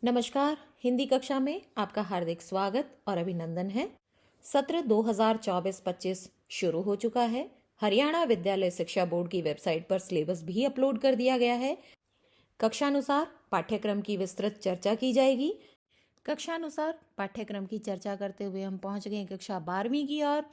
नमस्कार। हिंदी कक्षा में आपका हार्दिक स्वागत और अभिनंदन है। सत्र 2024-25 शुरू हो चुका है। हरियाणा विद्यालय शिक्षा बोर्ड की वेबसाइट पर सिलेबस भी अपलोड कर दिया गया है। कक्षानुसार पाठ्यक्रम की विस्तृत चर्चा की जाएगी। कक्षानुसार पाठ्यक्रम की चर्चा करते हुए हम पहुंच गए कक्षा 12वीं की ओर।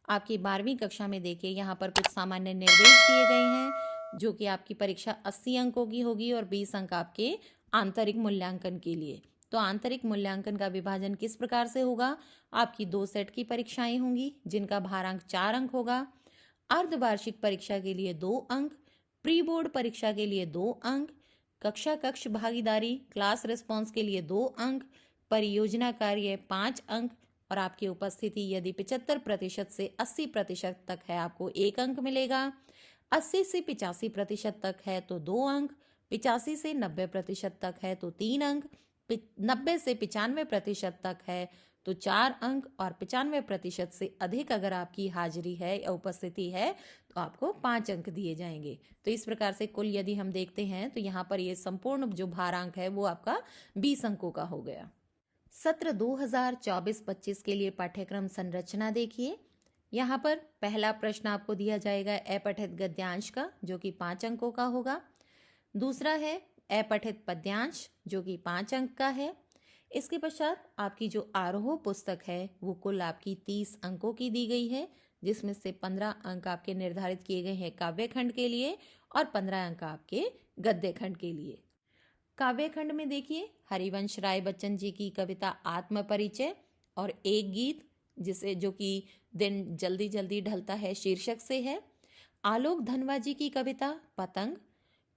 आपकी 12वीं कक्षा में देखिए यहाँ पर कुछ सामान्य निर्देश दिए गए हैं, जो कि आपकी परीक्षा 80 अंकों की होगी और 20 अंक आपके आंतरिक मूल्यांकन के लिए। तो आंतरिक मूल्यांकन का विभाजन किस प्रकार से होगा? आपकी 2 सेट की परीक्षाएं होंगी जिनका भारांक 4 अंक होगा। अर्धवार्षिक परीक्षा के लिए 2 अंक, प्री बोर्ड परीक्षा के लिए 2 अंक, कक्षा कक्ष भागीदारी क्लास रिस्पॉन्स के लिए 2 अंक, परियोजना कार्य 5 अंक और आपकी उपस्थिति यदि 75% से 80% तक है आपको 1 अंक मिलेगा। 80 से 85% तक है तो 2 अंक, 85 से 90% तक है तो 3 अंक, 90 से 95% तक है तो 4 अंक और 95% से अधिक अगर आपकी हाजिरी है या उपस्थिति है तो आपको 5 अंक दिए जाएंगे। तो इस प्रकार से कुल यदि हम देखते हैं तो यहाँ पर ये संपूर्ण जो भारांक है वो आपका 20 अंकों का हो गया। सत्र 2024-25 के लिए पाठ्यक्रम संरचना देखिए। यहाँ पर पहला प्रश्न आपको दिया जाएगा अपठित गद्यांश का, जो कि 5 अंकों का होगा। दूसरा है अपठित पद्यांश, जो कि 5 अंक का है। इसके पश्चात आपकी जो आरोह पुस्तक है वो कुल आपकी 30 अंकों की दी गई है, जिसमें से 15 अंक आपके निर्धारित किए गए हैं काव्य खंड के लिए और 15 अंक आपके गद्य खंड के लिए। काव्य खंड में देखिए हरिवंश राय बच्चन जी की कविता आत्म परिचय और एक गीत जिसे जो कि दिन जल्दी जल्दी ढलता है शीर्षक से है। आलोक धनवा जी की कविता पतंग,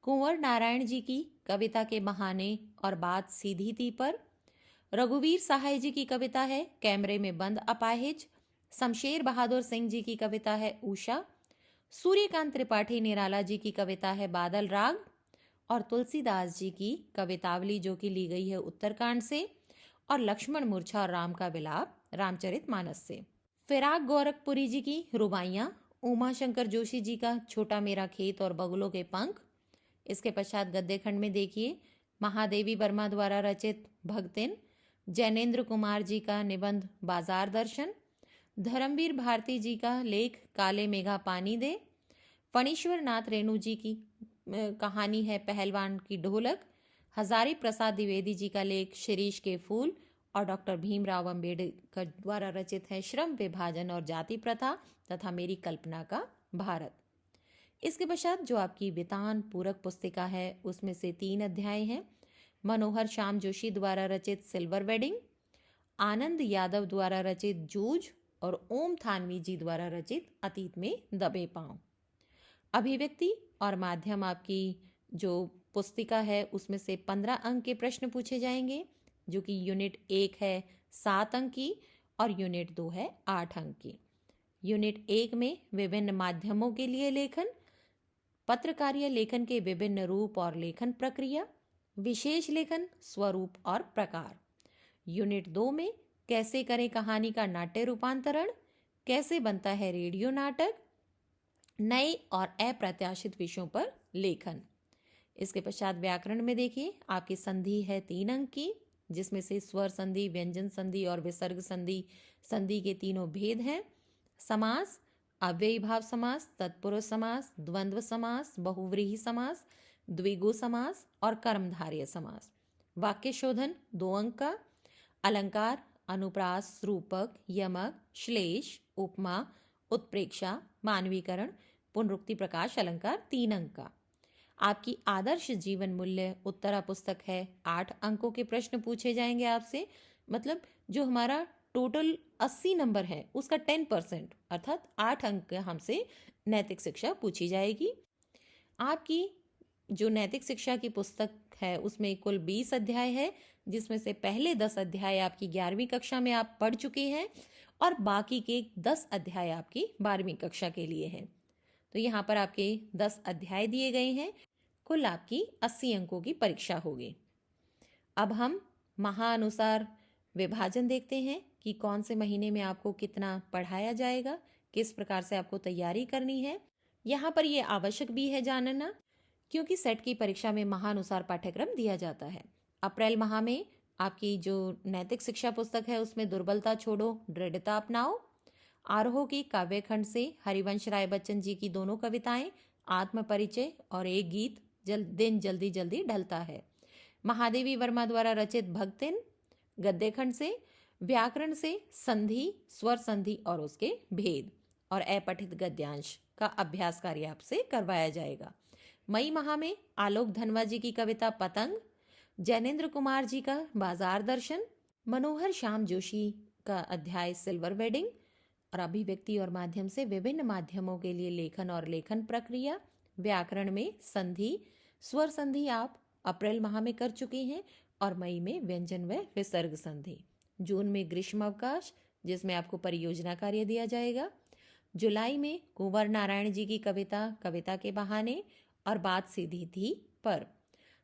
कुंवर नारायण जी की कविता के बहाने और बात सीधी थी पर, रघुवीर सहाय जी की कविता है कैमरे में बंद अपाहिज, शमशेर बहादुर सिंह जी की कविता है उषा, सूर्यकांत त्रिपाठी निराला जी की कविता है बादल राग और तुलसीदास जी की कवितावली जो कि ली गई है उत्तरकांड से, और लक्ष्मण मूर्छा और राम का विलाप रामचरितमानस से। फिराक गोरखपुरी जी की रुबाइयाँ, उमा शंकर जोशी जी का छोटा मेरा खेत और बगुलों के पंख। इसके पश्चात गद्य खंड में देखिए महादेवी वर्मा द्वारा रचित भगतिन, जैनेन्द्र कुमार जी का निबंध बाजार दर्शन, धर्मवीर भारती जी का लेख काले मेघा पानी दे, फणीश्वर नाथ रेणु जी की कहानी है पहलवान की ढोलक, हजारी प्रसाद द्विवेदी जी का लेख शिरीष के फूल और डॉक्टर भीमराव अंबेडकर द्वारा रचित है श्रम विभाजन और जाति प्रथा तथा मेरी कल्पना का भारत। इसके पश्चात जो आपकी वितान पूरक पुस्तिका है उसमें से 3 अध्याय हैं। मनोहर श्याम जोशी द्वारा रचित सिल्वर वेडिंग, आनंद यादव द्वारा रचित जूझ और ओम थानवी जी द्वारा रचित अतीत में दबे पांव। अभिव्यक्ति और माध्यम आपकी जो पुस्तिका है उसमें से 15 अंक के प्रश्न पूछे जाएंगे, जो कि यूनिट 1 है 7 अंक की और यूनिट 2 है 8 अंक की। यूनिट 1 में विभिन्न माध्यमों के लिए लेखन, पत्रकारीय लेखन के विभिन्न रूप और लेखन प्रक्रिया, विशेष लेखन स्वरूप और प्रकार। यूनिट 2 में कैसे करें कहानी का नाट्य रूपांतरण, कैसे बनता है रेडियो नाटक, नए और अप्रत्याशित विषयों पर लेखन। इसके पश्चात व्याकरण में देखिए आपकी संधि है 3 अंक की, जिसमें से स्वर संधि, व्यंजन संधि और विसर्ग संधि, संधि के तीनों भेद हैं। समास, अव्ययी भाव समास, तत्पुरुष समास, द्वंद्व समास, बहुव्रीहि समास, द्विगु समास और कर्मधारय समास। वाक्य शोधन 2 अंक का। अलंकार, अनुप्रास, रूपक, यमक, श्लेष, उपमा, उत्प्रेक्षा, मानवीकरण, पुनरुक्ति प्रकाश अलंकार 3 अंक का। आपकी आदर्श जीवन मूल्य उत्तरा पुस्तक है 8 अंकों के प्रश्न पूछे जाएंगे आपसे। मतलब जो हमारा टोटल 80 नंबर है उसका 10% अर्थात 8 अंक हमसे नैतिक शिक्षा पूछी जाएगी। आपकी जो नैतिक शिक्षा की पुस्तक है उसमें कुल 20 अध्याय है, जिसमें से पहले 10 अध्याय आपकी 11वीं कक्षा में आप पढ़ चुके हैं और बाकी के 10 अध्याय आपकी 12वीं कक्षा के लिए हैं। तो यहाँ पर आपके 10 अध्याय दिए गए हैं। कुल आपकी 80 अंकों की परीक्षा होगी। अब हम महानुसार विभाजन देखते हैं कि कौन से महीने में आपको कितना पढ़ाया जाएगा, किस प्रकार से आपको तैयारी करनी है। यहाँ पर यह आवश्यक भी है जानना, क्योंकि सेट की परीक्षा में महानुसार पाठ्यक्रम दिया जाता है। अप्रैल माह में आपकी जो नैतिक शिक्षा पुस्तक है उसमें दुर्बलता छोड़ो दृढ़ता अपनाओ। आरोह की काव्य खंड से हरिवंश राय बच्चन जी की दोनों कविताएं, आत्म परिचय और एक गीत दिन जल्दी जल्दी ढलता है। महादेवी वर्मा द्वारा रचित भक्तिन गद्य खंड से, व्याकरण से संधि, स्वर संधि और उसके भेद और अपठित गद्यांश का अभ्यास कार्य आपसे करवाया जाएगा। मई माह में आलोक धनवा जी की कविता पतंग, जैनेन्द्र कुमार जी का बाजार दर्शन, मनोहर श्याम जोशी का अध्याय सिल्वर वेडिंग और अभिव्यक्ति और माध्यम से विभिन्न माध्यमों के लिए लेखन और लेखन प्रक्रिया। व्याकरण में संधि, स्वर संधि आप अप्रैल माह में कर चुके हैं और मई में व्यंजन व विसर्ग संधि। जून में ग्रीष्म अवकाश जिसमें आपको परियोजना कार्य दिया जाएगा। जुलाई में कुंवर नारायण जी की कविता कविता के बहाने और बात सीधी थी पर।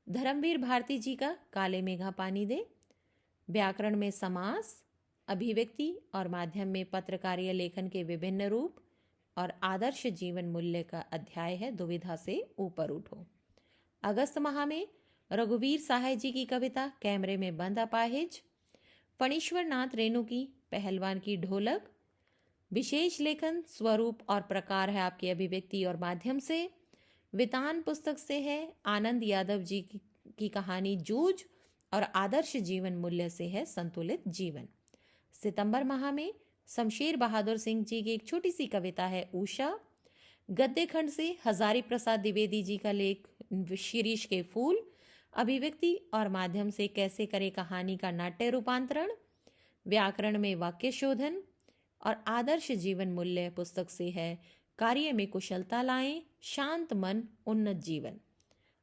धर्मवीर भारती जी का काले मेघा पानी दे। व्याकरण में समास, अभिव्यक्ति और माध्यम में पत्रकारीय लेखन के विभिन्न रूप और आदर्श जीवन मूल्य का अध्याय है दुविधा से ऊपर उठो। अगस्त माह में रघुवीर सहाय जी की कविता कैमरे में बंद अपाहिज, फणीश्वर नाथ रेणु की पहलवान की ढोलक। विशेष लेखन स्वरूप और प्रकार है आपकी अभिव्यक्ति और माध्यम से। वितान पुस्तक से है आनंद यादव जी की कहानी जूझ और आदर्श जीवन मूल्य से है संतुलित जीवन। सितंबर माह में शमशेर बहादुर सिंह जी की एक छोटी सी कविता है उषा। गद्य खंड से हजारी प्रसाद द्विवेदी जी का लेख शिरीष के फूल, अभिव्यक्ति और माध्यम से कैसे करे कहानी का नाट्य रूपांतरण। व्याकरण में वाक्य शोधन और आदर्श जीवन मूल्य पुस्तक से है कार्य में कुशलता लाएं, शांत मन उन्नत जीवन।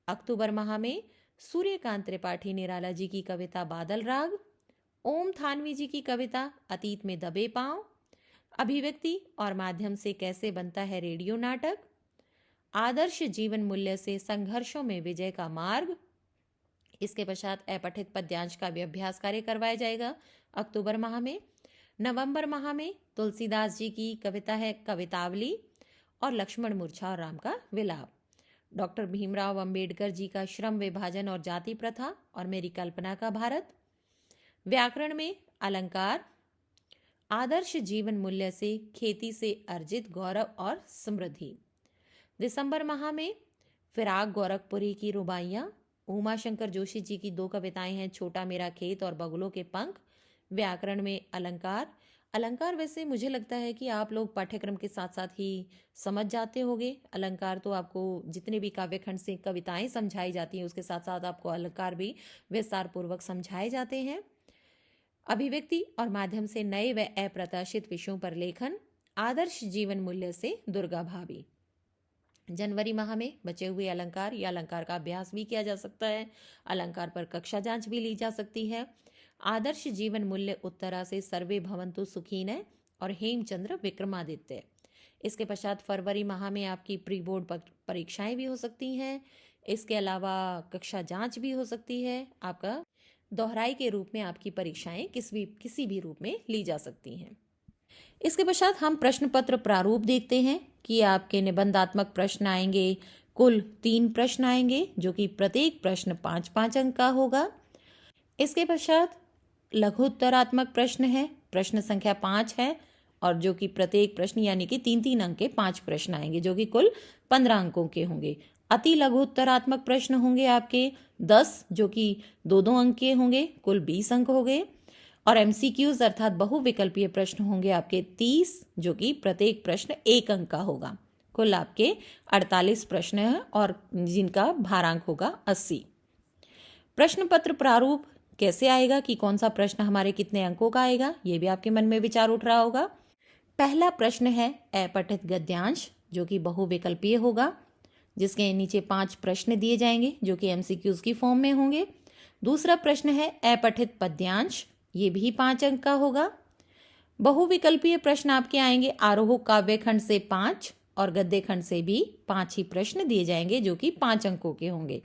अक्टूबर माह में सूर्यकांत त्रिपाठी निराला जी की कविता बादल राग, ओम थानवी जी की कविता अतीत में दबे पांव, अभिव्यक्ति और माध्यम से कैसे बनता है रेडियो नाटक। आदर्श जीवन मूल्य से संघर्षों में विजय का मार्ग। इसके पश्चात अपठित पद्यांश का भी अभ्यास कार्य करवाया जाएगा अक्टूबर माह में। नवंबर माह में तुलसीदास जी की कविता है कवितावली और लक्ष्मण मूर्छा और राम का विलाप। डॉक्टर भीमराव अंबेडकर जी का श्रम विभाजन और जाति प्रथा और मेरी कल्पना का भारत। व्याकरण में अलंकार, आदर्श जीवन मूल्य से खेती से अर्जित गौरव और समृद्धि। दिसंबर माह में फिराक गोरखपुरी की रुबाइयाँ। उमाशंकर जोशी जी की दो कविताएं हैं छोटा मेरा खेत और बगुलों के पंख। व्याकरण में अलंकार। अलंकार वैसे मुझे लगता है कि आप लोग पाठ्यक्रम के साथ साथ ही समझ जाते होंगे। अलंकार तो आपको जितने भी काव्य खंड से कविताएं समझाई जाती हैं उसके साथ साथ आपको अलंकार भी विस्तार पूर्वक समझाए जाते हैं। अभिव्यक्ति और माध्यम से नए व अप्रत्याशित विषयों पर लेखन। आदर्श जीवन मूल्य से दुर्गा भाभी। जनवरी माह में बचे हुए अलंकार या अलंकार का अभ्यास भी किया जा सकता है। अलंकार पर कक्षा जांच भी ली जा सकती है। आदर्श जीवन मूल्य उत्तरा से सर्वे भवन्तु सुखीन और हेमचंद्र विक्रमादित्य। इसके पश्चात फरवरी माह में आपकी प्री बोर्ड परीक्षाएं भी हो सकती हैं। इसके अलावा कक्षा जांच भी हो सकती है। आपका दोहराई के रूप में आपकी परीक्षाएं किसी भी रूप में ली जा सकती हैं। इसके पश्चात हम प्रश्न पत्र प्रारूप देखते हैं कि आपके निबंधात्मक प्रश्न आएंगे। कुल 3 प्रश्न आएंगे जो कि प्रत्येक प्रश्न 5-5 अंक का होगा। इसके पश्चात लघुत्तरात्मक प्रश्न है, प्रश्न संख्या 5 है और जो कि प्रत्येक प्रश्न यानी कि 3-3 अंक के 5 प्रश्न आएंगे जो कि कुल 15 अंकों के होंगे। अति लघुत्तरात्मक प्रश्न होंगे आपके 10 जो कि 2-2 अंक के होंगे, कुल 20 अंक हो गए। और एमसीक्यूज अर्थात बहुविकल्पीय प्रश्न होंगे आपके 30 जो कि प्रत्येक प्रश्न 1 अंक का होगा। कुल आपके 48 प्रश्न हैं और जिनका भारांक होगा 80। प्रश्न पत्र प्रारूप कैसे आएगा कि कौन सा प्रश्न हमारे कितने अंकों का आएगा, ये भी आपके मन में विचार उठ रहा होगा। पहला प्रश्न है अपठित गद्यांश जो कि बहुविकल्पीय होगा, जिसके नीचे 5 प्रश्न दिए जाएंगे जो कि एमसीक्यूज की फॉर्म में होंगे। दूसरा प्रश्न है अपठित पद्यांश, ये भी 5 अंक का होगा। बहुविकल्पीय प्रश्न आपके आएंगे आरोह काव्य खंड से 5 और गद्य खंड से भी 5 ही प्रश्न दिए जाएंगे जो कि 5 अंकों के होंगे।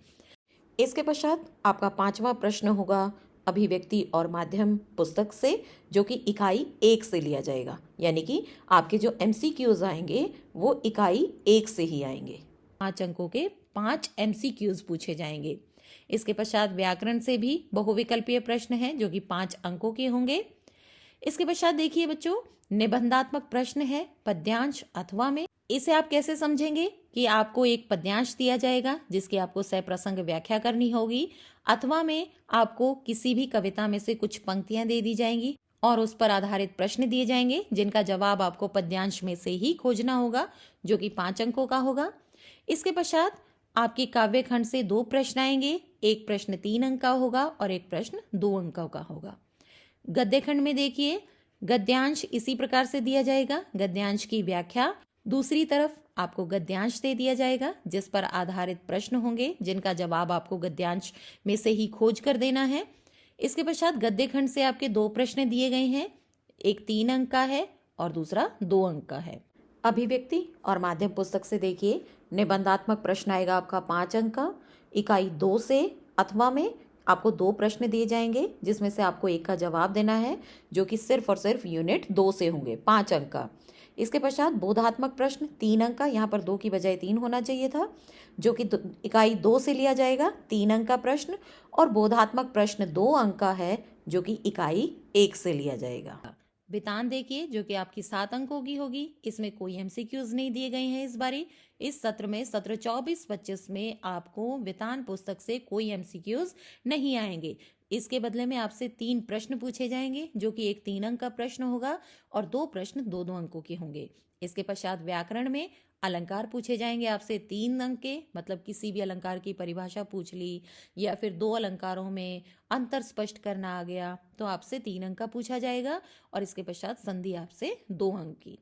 इसके पश्चात आपका 5वां प्रश्न होगा अभिव्यक्ति और माध्यम पुस्तक से जो कि इकाई 1 से लिया जाएगा, यानी कि आपके जो एमसीक्यूज आएंगे वो इकाई 1 से ही आएंगे। 5 अंकों के 5 एमसीक्यूज पूछे जाएंगे। इसके पश्चात व्याकरण से भी बहुविकल्पीय प्रश्न है जो कि 5 अंकों के होंगे। इसके पश्चात देखिए बच्चों, निबंधात्मक प्रश्न है पद्यांश अथवा में। इसे आप कैसे समझेंगे कि आपको एक पद्यांश दिया जाएगा जिसकी आपको सप्रसंग व्याख्या करनी होगी, अथवा में आपको किसी भी कविता में से कुछ पंक्तियां दे दी जाएंगी और उस पर आधारित प्रश्न दिए जाएंगे जिनका जवाब आपको पद्यांश में से ही खोजना होगा जो कि 5 अंकों का होगा। इसके पश्चात आपके काव्य खंड से 2 प्रश्न आएंगे, एक प्रश्न 3 अंक का होगा और एक प्रश्न 2 अंकों का होगा। गद्य खंड में देखिए, गद्यांश इसी प्रकार से दिया जाएगा, गद्यांश की व्याख्या, दूसरी तरफ आपको गद्यांश दे दिया जाएगा जिस पर आधारित प्रश्न होंगे जिनका जवाब आपको गद्यांश में से ही खोज कर देना है। इसके पश्चात गद्य खंड से आपके 2 प्रश्न दिए गए हैं, एक 3 अंक का है और दूसरा 2 अंक का है। अभिव्यक्ति और माध्यम पुस्तक से देखिए, निबंधात्मक प्रश्न आएगा आपका 5 अंक का, इकाई 2 से अथवा में आपको 2 प्रश्न दिए जाएंगे जिसमें से आपको एक का जवाब देना है जो कि सिर्फ और सिर्फ यूनिट 2 से होंगे, 5 अंक का। इसके पश्चात बोधात्मक प्रश्न 3 अंक का, यहाँ पर 2 की बजाय 3 होना चाहिए था, जो कि इकाई 2 से लिया जाएगा, 3 अंक का प्रश्न, और बोधात्मक प्रश्न 2 अंक का है जो कि इकाई 1 से लिया जाएगा। वितान देखिए जो कि आपकी 7 अंकों की होगी, इसमें कोई एमसीक्यूज नहीं दिए गए हैं इस बारी। इस सत्र में सत्र 24-25 में आपको वितान पुस्तक से कोई एमसीक्यूज नहीं आएंगे। इसके बदले में आपसे 3 प्रश्न पूछे जाएंगे जो कि एक 3 अंक का प्रश्न होगा और 2 प्रश्न 2-2 अंकों के होंगे। इसके पश्चात व्याकरण में अलंकार पूछे जाएंगे आपसे 3 अंक के, मतलब किसी भी अलंकार की परिभाषा पूछ ली या फिर 2 अलंकारों में अंतर स्पष्ट करना आ गया तो आपसे 3 अंक का पूछा जाएगा। और इसके पश्चात संधि आपसे 2 अंक की।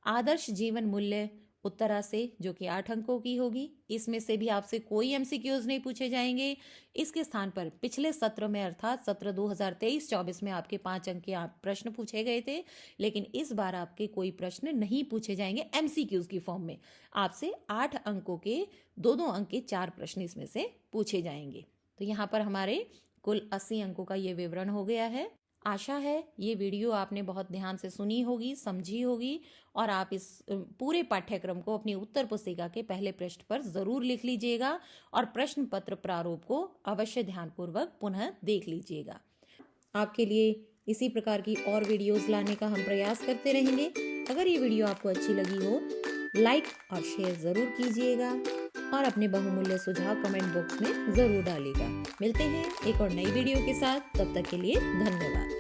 आदर्श जीवन मूल्य उत्तरा से जो कि 8 अंकों की होगी, इसमें से भी आपसे कोई एमसीक्यूज नहीं पूछे जाएंगे। इसके स्थान पर पिछले सत्र में अर्थात सत्र 2023-24 में आपके 5 अंक के प्रश्न पूछे गए थे, लेकिन इस बार आपके कोई प्रश्न नहीं पूछे जाएंगे एमसीक्यूज की फॉर्म में। आपसे 8 अंकों के 2-2 अंक के 4 प्रश्न इसमें से पूछे जाएंगे। तो यहाँ पर हमारे कुल 80 अंकों का ये विवरण हो गया है। आशा है ये वीडियो आपने बहुत ध्यान से सुनी होगी, समझी होगी और आप इस पूरे पाठ्यक्रम को अपनी उत्तर पुस्तिका के पहले पृष्ठ पर जरूर लिख लीजिएगा और प्रश्न पत्र प्रारूप को अवश्य ध्यानपूर्वक पुनः देख लीजिएगा। आपके लिए इसी प्रकार की और वीडियोस लाने का हम प्रयास करते रहेंगे। अगर ये वीडियो आपको अच्छी लगी हो, लाइक और शेयर जरूर कीजिएगा और अपने बहुमूल्य सुझाव कमेंट बॉक्स में जरूर डालिएगा। मिलते हैं एक और नई वीडियो के साथ, तब तक के लिए धन्यवाद।